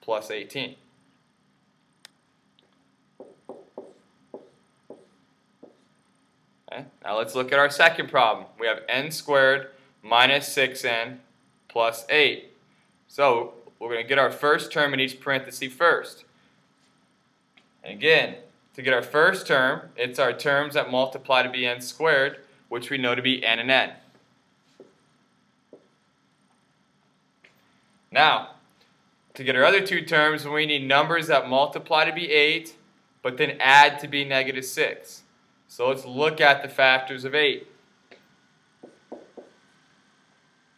plus 18. Okay. Now let's look at our second problem. We have n squared minus 6n plus 8. So we're going to get our first term in each parenthesis first. And again, to get our first term, it's our terms that multiply to be n squared, which we know to be n and n. Now, to get our other two terms, we need numbers that multiply to be 8, but then add to be negative 6. So let's look at the factors of 8.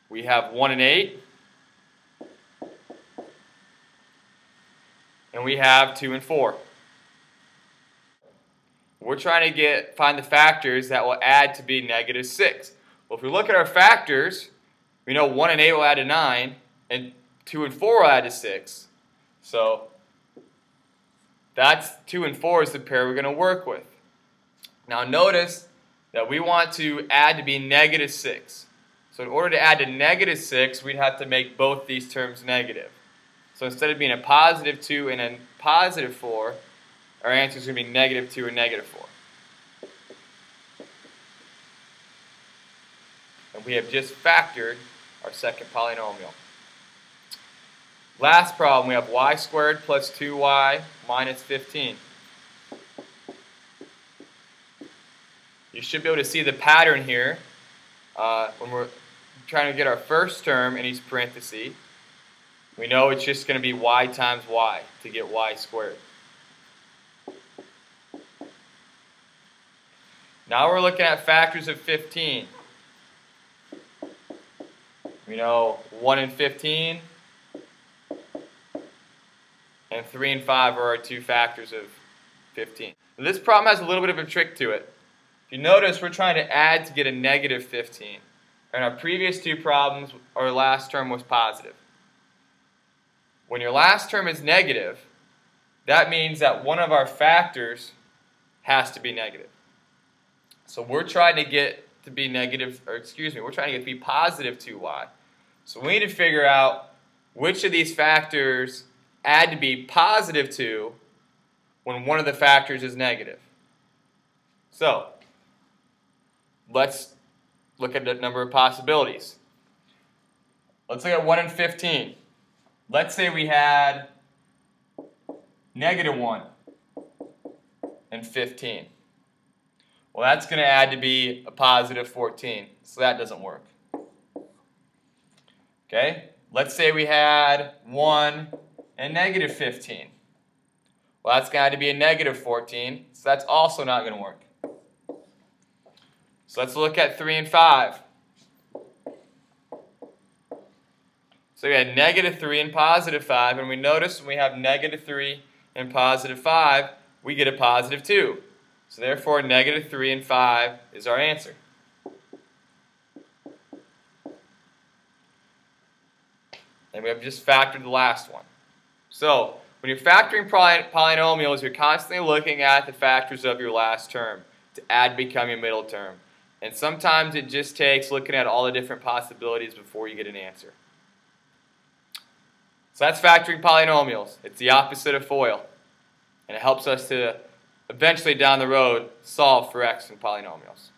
We have 1 and 8, and we have 2 and 4. We're trying to find the factors that will add to be negative 6. Well, if we look at our factors, we know 1 and 8 will add to 9, and 2 and 4 will add to 6. So that's 2 and 4 is the pair we're going to work with. Now notice that we want to add to be negative 6. So in order to add to negative 6, we'd have to make both these terms negative. So instead of being a positive 2 and a positive 4, our answer is going to be negative 2 and negative 4. And we have just factored our second polynomial. Last problem, we have y squared plus 2y minus 15. You should be able to see the pattern here when we're trying to get our first term in each parenthesis. We know it's just going to be y times y to get y squared. Now we're looking at factors of 15. We know 1 and 15 and 3 and 5 are our two factors of 15. Now this problem has a little bit of a trick to it. If you notice, we're trying to add to get a negative 15. In our previous two problems, our last term was positive. When your last term is negative, that means that one of our factors has to be negative. So we're trying to get to be negative, or excuse me, we're trying to get to be positive 2y. So we need to figure out which of these factors add to be positive 2 when one of the factors is negative. So let's look at the number of possibilities. Let's look at 1 and 15. Let's say we had negative 1 and 15. Well, that's going to add to be a positive 14, so that doesn't work. Okay, let's say we had 1 and negative 15. Well, that's going to add to be a negative 14, so that's also not going to work. So let's look at 3 and 5. So we had negative 3 and positive 5, and we notice when we have negative 3 and positive 5, we get a positive 2. So therefore, negative 3 and 5 is our answer. And we have just factored the last one. So when you're factoring polynomials, you're constantly looking at the factors of your last term to add become your middle term. And sometimes it just takes looking at all the different possibilities before you get an answer. So that's factoring polynomials. It's the opposite of FOIL. And it helps us to eventually down the road solve for x in polynomials.